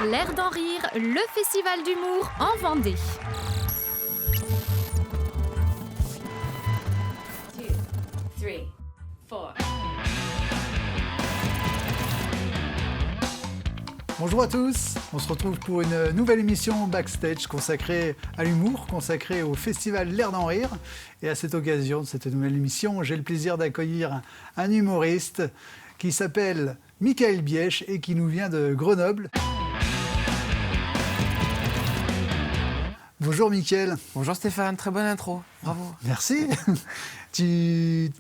L'air d'en rire, le festival d'humour en Vendée. 2, 3, 4. Bonjour à tous, on se retrouve pour une nouvelle émission Backstage consacrée à l'humour, consacrée au festival L'air d'en rire. Et à cette occasion de cette nouvelle émission, j'ai le plaisir d'accueillir un humoriste qui s'appelle Michael Bièche et qui nous vient de Grenoble. Bonjour Michael. Bonjour Stéphane, très bonne intro, bravo. Merci.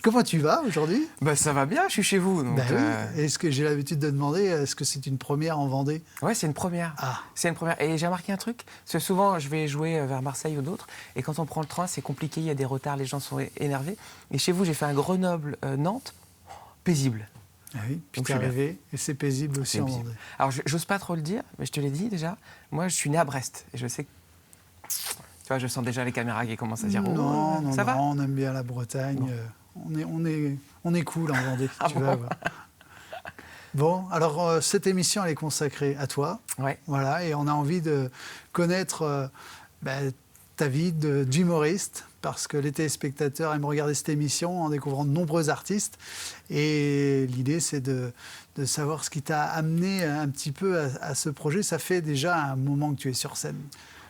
Comment tu vas aujourd'hui ? Ça va bien, je suis chez vous. Donc, oui. Est-ce que j'ai l'habitude de demander, est-ce que c'est une première en Vendée ? Ouais, c'est une première. Ah. C'est une première. Et j'ai remarqué un truc, parce que souvent je vais jouer vers Marseille ou d'autres, et quand on prend le train, c'est compliqué, il y a des retards, les gens sont énervés. Et chez vous, j'ai fait un Grenoble-Nantes, paisible. Ah oui, puis Donc, t'es je suis arrivé, et c'est paisible aussi C'est en paisible. Vendée. Alors, j'ose pas trop le dire, mais je te l'ai dit déjà, moi je suis né à Brest, et je sais que... Tu vois, je sens déjà les caméras qui commencent à dire Non, ça va. on aime bien la Bretagne. On est cool en Vendée, Ah tu bon vas voir. Bon, alors cette émission, elle est consacrée à toi. Ouais. Voilà, et on a envie de connaître ta vie d'humoriste, parce que les téléspectateurs aiment regarder cette émission en découvrant de nombreux artistes. Et l'idée, c'est de savoir ce qui t'a amené un petit peu à ce projet. Ça fait déjà un moment que tu es sur scène.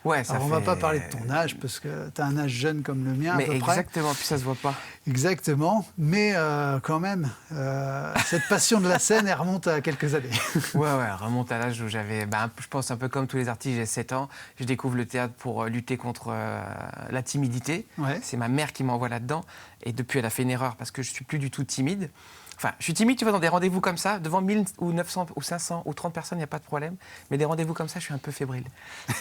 Ouais, ça Alors, fait... on ne va pas parler de ton âge, parce que tu as un âge jeune comme le mien, Mais à peu près. exactement, puis ça se voit pas. Exactement, mais quand même, cette passion de la scène, elle remonte à quelques années. Ouais, remonte à l'âge où j'avais, je pense un peu comme tous les artistes, j'ai 7 ans, je découvre le théâtre pour lutter contre la timidité. Ouais. C'est ma mère qui m'envoie là-dedans, et depuis elle a fait une erreur parce que je suis plus du tout timide. Enfin, je suis timide, tu vois, dans des rendez-vous comme ça, devant 1000 ou 900 ou 500 ou 30 personnes, il n'y a pas de problème. Mais des rendez-vous comme ça, je suis un peu fébrile.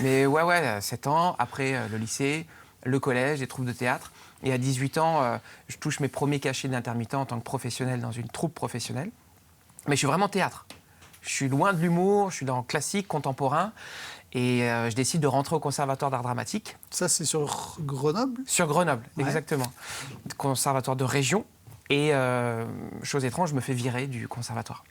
Mais ouais, 7 ans, après le lycée, le collège, les troupes de théâtre. Et à 18 ans, je touche mes premiers cachets d'intermittent en tant que professionnel dans une troupe professionnelle. Mais je suis vraiment théâtre. Je suis loin de l'humour, je suis dans le classique, contemporain. Et je décide de rentrer au Conservatoire d'art dramatique. Ça, c'est sur Grenoble ? Sur Grenoble, Ouais. exactement. Conservatoire de région. Et chose étrange, je me fais virer du conservatoire.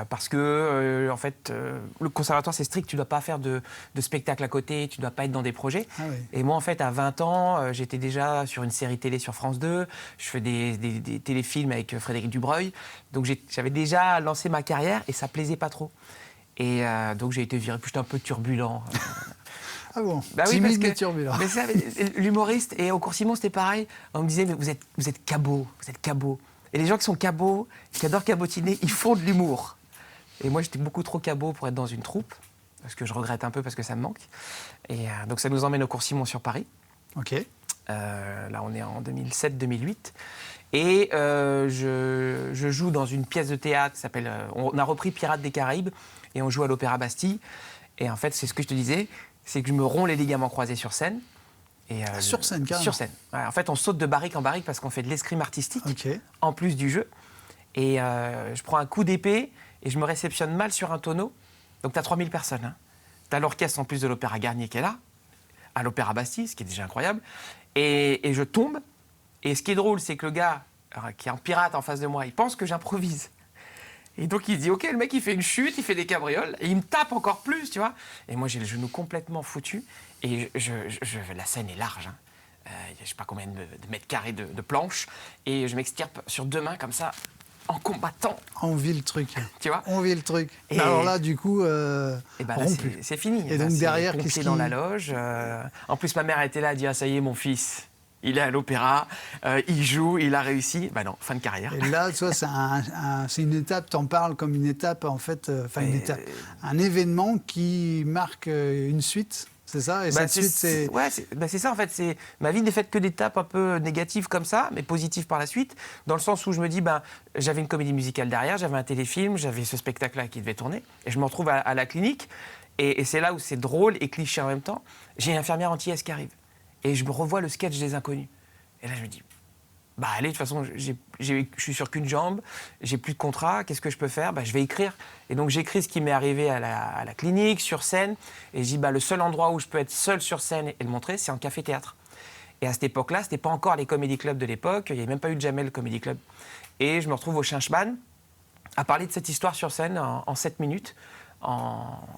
Parce que, en fait, le conservatoire, c'est strict, tu ne dois pas faire de spectacle à côté, tu ne dois pas être dans des projets. Ah oui. Et moi, en fait, à 20 ans, j'étais déjà sur une série télé sur France 2, je fais des téléfilms avec Frédéric Dubreuil. Donc, j'avais déjà lancé ma carrière et ça ne plaisait pas trop. Et donc, j'ai été viré, puis j'étais un peu turbulent. Ah bon, Oui, timide parce mais turbulent. Mais ça, l'humoriste, et au cours Simon, c'était pareil. On me disait, mais vous êtes cabot, vous êtes cabot. Et les gens qui sont cabots, qui adorent cabotiner, ils font de l'humour. Et moi, j'étais beaucoup trop cabot pour être dans une troupe, parce que je regrette un peu, parce que ça me manque. Et donc, ça nous emmène au cours Simon sur Paris. Ok. Là, on est en 2007-2008. Et je joue dans une pièce de théâtre qui s'appelle... on a repris Pirates des Caraïbes, et on joue à l'Opéra Bastille. Et en fait, c'est ce que je te disais, c'est que je me romps les ligaments croisés sur scène. Et, sur scène, carrément. Sur scène. Ouais, en fait, on saute de barrique en barrique parce qu'on fait de l'escrime artistique, Ok. en plus du jeu. Et je prends un coup d'épée et je me réceptionne mal sur un tonneau. Donc, tu as 3000 personnes. Hein. Tu as l'orchestre en plus de l'Opéra Garnier qui est là, à l'Opéra Bastille, ce qui est déjà incroyable. Et je tombe. Et ce qui est drôle, c'est que le gars, qui est un pirate en face de moi, il pense que j'improvise. Et donc, il dit, OK, le mec, il fait une chute, il fait des cabrioles, et il me tape encore plus, tu vois. Et moi, j'ai le genou complètement foutu, et la scène est large, hein. Je ne sais pas combien de mètres carrés de planches, et je m'extirpe sur 2 mains, comme ça, en combattant, On vit le truc. tu vois. On vit le truc. Et- Alors là, du coup, Et ben là, rompu. c'est fini. Et Là, donc c'est derrière, pompier qu'est-ce dans qui- la loge. En plus, ma mère était là, elle dit, ah, ça y est, mon fils, il est à l'opéra, il joue, il a réussi. Ben non, fin de carrière. Et là, tu vois, c'est une étape, t'en parles comme une étape, en fait, une étape, un événement qui marque une suite, c'est ça ? Et cette suite, c'est... Ouais, c'est ça en fait. Ma vie n'est faite que d'étapes un peu négatives comme ça, mais positives par la suite, dans le sens où je me dis, j'avais une comédie musicale derrière, j'avais un téléfilm, j'avais ce spectacle-là qui devait tourner, et je me retrouve à la clinique, et c'est là où c'est drôle et cliché en même temps. J'ai une infirmière antillaise qui arrive, et je me revois le sketch des Inconnus. Et là, je me dis, allez, de toute façon, je suis sur qu'une jambe, j'ai plus de contrat, qu'est-ce que je peux faire ? Je vais écrire. Et donc, j'écris ce qui m'est arrivé à la clinique, sur scène, et je dis, le seul endroit où je peux être seul sur scène et le montrer, c'est un café-théâtre. Et à cette époque-là, ce n'était pas encore les comédie clubs de l'époque, il n'y avait même pas eu de Jamel Comedy Club. Et je me retrouve au Chinchman à parler de cette histoire sur scène en 7 minutes,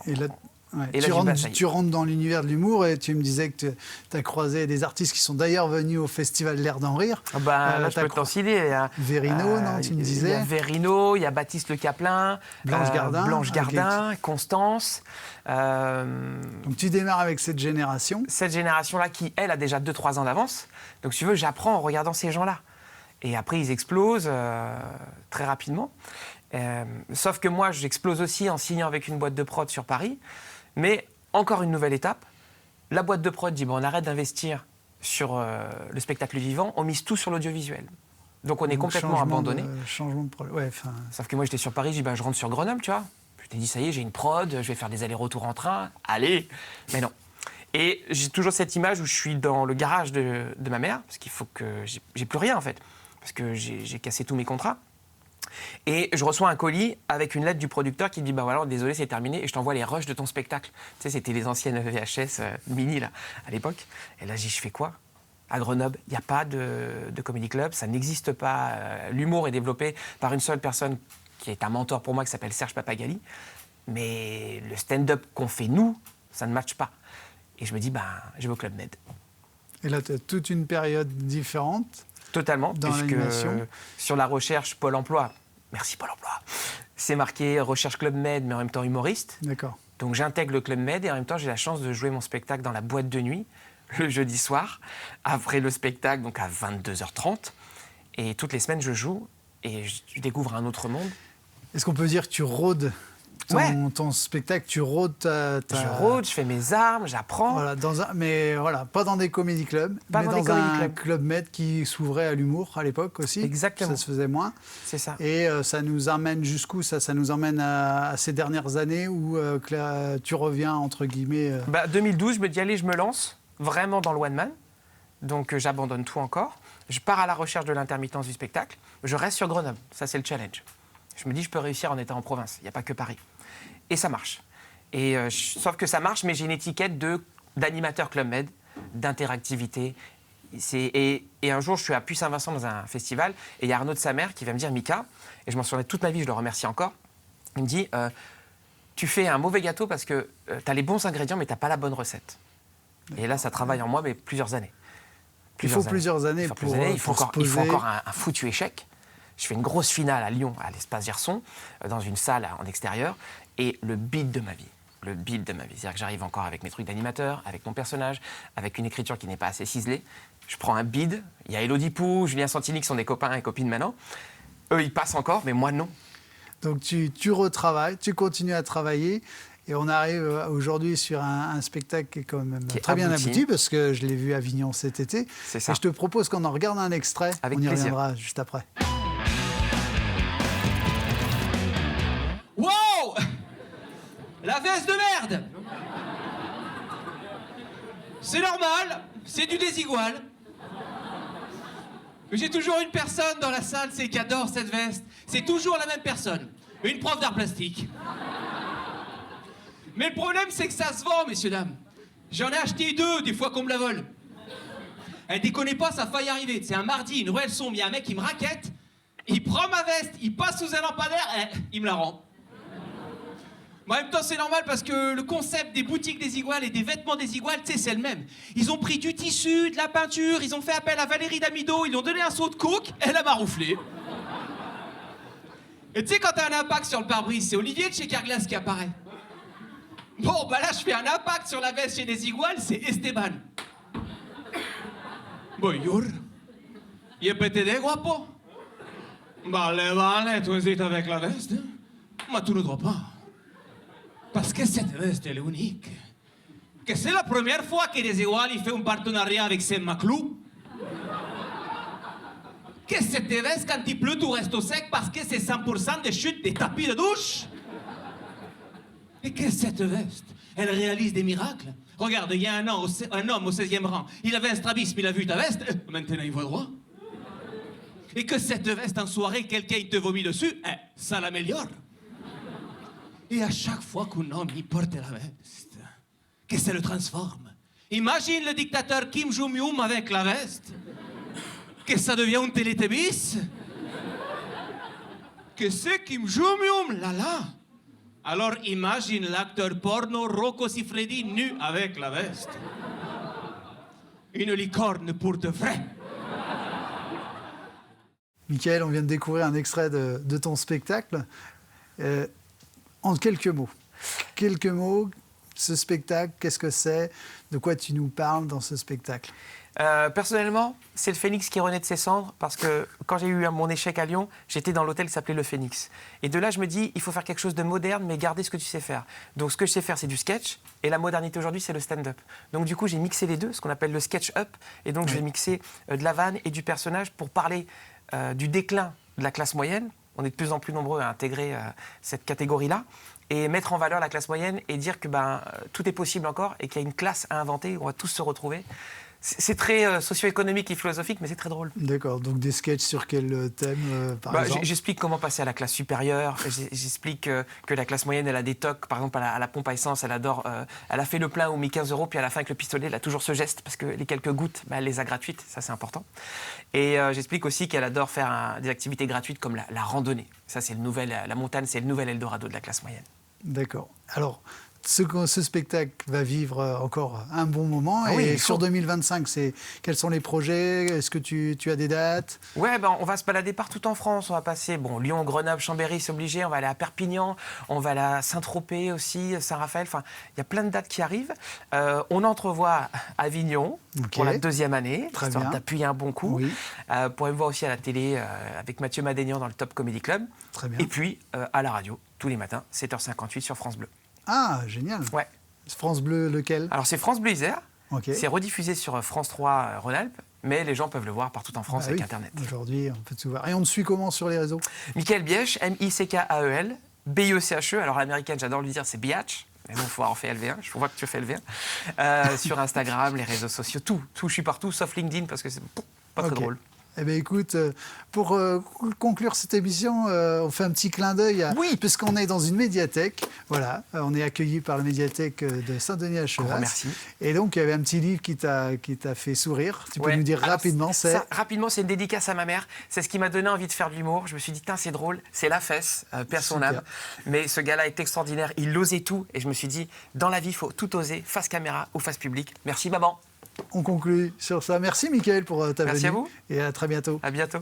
Et là, ouais, Et là, tu rentres dans l'univers de l'humour et tu me disais que tu as croisé des artistes qui sont d'ailleurs venus au Festival L'Air d'en rire. Là, je peux t'en citer. Verino, non, tu me disais. Il y a Verino, il y a Baptiste Le Caplin, Blanche Gardin, Constance. Donc tu démarres avec cette génération. Cette génération-là qui, elle, a déjà 2-3 ans d'avance. Donc, si tu veux, j'apprends en regardant ces gens-là. Et après, ils explosent très rapidement. Sauf que moi, j'explose aussi en signant avec une boîte de prod sur Paris. Mais encore une nouvelle étape. La boîte de prod dit on arrête d'investir sur le spectacle vivant, on mise tout sur l'audiovisuel. Donc on est complètement abandonné. Changement de prod. Ouais, sauf que moi, j'étais sur Paris, je dis je rentre sur Grenoble, tu vois. Je t'ai dit ça y est, j'ai une prod, je vais faire des allers-retours en train. Allez. Mais non. Et j'ai toujours cette image où je suis dans le garage de ma mère, parce qu'il faut que j'ai plus rien en fait, parce que j'ai cassé tous mes contrats. Et je reçois un colis avec une lettre du producteur qui dit voilà, désolé, c'est terminé et je t'envoie les rushs de ton spectacle. Tu sais, c'était les anciennes VHS mini là, à l'époque. Et là, je fais quoi? À Grenoble, il n'y a pas de comedy club, ça n'existe pas. L'humour est développé par une seule personne qui est un mentor pour moi, qui s'appelle Serge Papagali. Mais le stand-up qu'on fait nous, ça ne matche pas. Et je me dis, je vais au Club Med. Et là, tu as toute une période différente. Totalement, dans puisque l'animation. Sur la recherche Pôle emploi, merci Pôle emploi, c'est marqué recherche Club Med, mais en même temps humoriste. D'accord. Donc j'intègre le Club Med et en même temps j'ai la chance de jouer mon spectacle dans la boîte de nuit, le jeudi soir, après le spectacle, donc à 22h30. Et toutes les semaines je joue et je découvre un autre monde. Est-ce qu'on peut dire que tu rôdes ton spectacle, tu rôdes Je rôde, je fais mes armes, j'apprends. Voilà, mais voilà, pas dans des comédie clubs, mais dans un club med qui s'ouvrait à l'humour à l'époque aussi. Exactement. Ça se faisait moins. C'est ça. Et ça nous emmène jusqu'où ça nous emmène à ces dernières années où tu reviens, entre guillemets... 2012, je me dis, allez, je me lance vraiment dans le one man. Donc j'abandonne tout encore. Je pars à la recherche de l'intermittence du spectacle. Je reste sur Grenoble. Ça, c'est le challenge. Je me dis, je peux réussir en étant en province. Il n'y a pas que Paris. Et ça marche. Sauf que ça marche, mais j'ai une étiquette d'animateur Club Med, d'interactivité. Et un jour, je suis à Puy-Saint-Vincent dans un festival, et il y a Arnaud de sa mère qui va me dire, Mika, et je m'en souviens toute ma vie, je le remercie encore, il me dit, tu fais un mauvais gâteau parce que tu as les bons ingrédients, mais tu n'as pas la bonne recette. Et là, ça travaille en moi, mais plusieurs années. Il faut plusieurs années pour se poser. Il faut encore un foutu échec. Je fais une grosse finale à Lyon, à l'Espace Gerson, dans une salle en extérieur, et le beat de ma vie. C'est-à-dire que j'arrive encore avec mes trucs d'animateur, avec mon personnage, avec une écriture qui n'est pas assez ciselée. Je prends un bid, il y a Élodie Pou, Julien Santini qui sont des copains et copines maintenant. Eux, ils passent encore, mais moi, non. Donc tu retravailles, tu continues à travailler, et on arrive aujourd'hui sur un spectacle qui est quand même très bien abouti, parce que je l'ai vu à Avignon cet été. C'est ça. Et je te propose qu'on en regarde un extrait. Avec on y plaisir. reviendra juste après. Wow! La veste de merde! C'est normal, c'est du désigual. Mais j'ai toujours une personne dans la salle, c'est qui adore cette veste. C'est toujours la même personne, une prof d'art plastique. Mais le problème, c'est que ça se vend, messieurs, dames. J'en ai acheté 2, des fois qu'on me la vole. Elle déconne pas, ça faille arriver. C'est un mardi, une ruelle sombre, il y a un mec qui me raquette, il prend ma veste, il passe sous un lampadaire, il me la rend. Mais en même temps, c'est normal parce que le concept des boutiques Desigual et des vêtements Desigual, tu sais, c'est le même. Ils ont pris du tissu, de la peinture, ils ont fait appel à Valérie Damido, ils lui ont donné un seau de coke, elle a marouflé. Et tu sais, quand t'as un impact sur le pare-brise, c'est Olivier de chez Carglass qui apparaît. Bon, là, je fais un impact sur la veste chez Desigual, c'est Esteban. Bonjour. Y PTD, guapo? Vale, tu hésites avec la veste? Mais tu ne dois pas. Parce que cette veste, elle est unique. Que c'est la première fois que Desigual il fait un partenariat avec Saint-Maclou. Que cette veste, quand il pleut, tout reste au sec parce que c'est 100% de chute des tapis de douche. Et que cette veste, elle réalise des miracles. Regarde, il y a un homme au 16e rang. Il avait un strabisme, il a vu ta veste, maintenant il voit droit. Et que cette veste, en soirée, quelqu'un il te vomit dessus, ça l'améliore. Et à chaque fois qu'un homme y porte la veste, que ça le transforme. Imagine le dictateur Kim Jong-un avec la veste. Que ça devient un Télétébis. Que c'est Kim Jong-un, là. Alors imagine l'acteur porno Rocco Siffredi nu avec la veste. Une licorne pour de vrai. Michael, on vient de découvrir un extrait de ton spectacle. En quelques mots. Quelques mots, ce spectacle, qu'est-ce que c'est? De quoi tu nous parles dans ce spectacle? Personnellement, c'est le Phénix qui renaît de ses cendres parce que quand j'ai eu mon échec à Lyon, j'étais dans l'hôtel qui s'appelait le Phénix. Et de là, je me dis, il faut faire quelque chose de moderne, mais garder ce que tu sais faire. Donc, ce que je sais faire, c'est du sketch. Et la modernité aujourd'hui, c'est le stand-up. Donc, du coup, j'ai mixé les deux, ce qu'on appelle le sketch-up. Et donc, j'ai mixé de la vanne et du personnage pour parler du déclin de la classe moyenne. On est de plus en plus nombreux à intégrer cette catégorie-là. Et mettre en valeur la classe moyenne et dire que tout est possible encore et qu'il y a une classe à inventer où on va tous se retrouver. C'est très socio-économique et philosophique, mais c'est très drôle. D'accord, donc des sketchs sur quel thème, par exemple? J'explique comment passer à la classe supérieure, j'explique que la classe moyenne, elle a des tocs, par exemple à la pompe à essence, elle adore, elle a fait le plein ou mis 15 €, puis à la fin avec le pistolet, elle a toujours ce geste, parce que les quelques gouttes, elle les a gratuites, ça c'est important. Et j'explique aussi qu'elle adore faire des activités gratuites comme la randonnée. Ça c'est la montagne, c'est le nouvel Eldorado de la classe moyenne. D'accord. Alors, ce spectacle va vivre encore un bon moment. Ah oui, et sur 2025, quels sont les projets? Est-ce que tu as des dates? Ouais, on va se balader partout en France. On va passer Lyon, Grenoble, Chambéry, c'est obligé. On va aller à Perpignan, on va aller à Saint-Tropez aussi, Saint-Raphaël. Enfin, il y a plein de dates qui arrivent. On entrevoit Avignon pour la 2e année, Très histoire bien. d'appuyer un bon coup. Oui. Vous pourrez me voir aussi à la télé avec Mathieu Madénian dans le Top Comedy Club. Très bien. Et puis à la radio, tous les matins, 7h58 sur France Bleu. Ah, génial. Ouais. France Bleu, lequel? Alors c'est France Bleu Isère. Ok. C'est rediffusé sur France 3 Rhône-Alpes, mais les gens peuvent le voir partout en France Ah avec oui. Internet. Aujourd'hui, on peut tout voir. Et on te suit comment sur les réseaux? Michael Bièche, M-I-C-K-A-E-L, B-I-E-C-H-E. Alors l'américaine, j'adore lui dire, c'est Biatch. Mais bon, il faut avoir fait LV1. Je vois que tu fais LV1. Sur Instagram, les réseaux sociaux, tout. Je suis partout, sauf LinkedIn, parce que c'est pas très Ok. drôle. Eh bien, écoute, pour conclure cette émission, on fait un petit clin d'œil, Oui. puisqu'on est dans une médiathèque. Voilà, on est accueillis par la médiathèque de Saint-Denis-à-Chevas. Merci. Et donc, il y avait un petit livre qui t'a fait sourire. Tu peux Ouais. nous dire Alors, rapidement, rapidement, c'est une dédicace à ma mère. C'est ce qui m'a donné envie de faire de l'humour. Je me suis dit, c'est drôle, c'est la fesse, perd son Super. âme. Mais ce gars-là est extraordinaire, il osait tout. Et je me suis dit, dans la vie, il faut tout oser, face caméra ou face public. Merci, maman. On conclut sur ça. Merci, Mickaël, pour ta venue. Merci à vous. Et à très bientôt. À bientôt.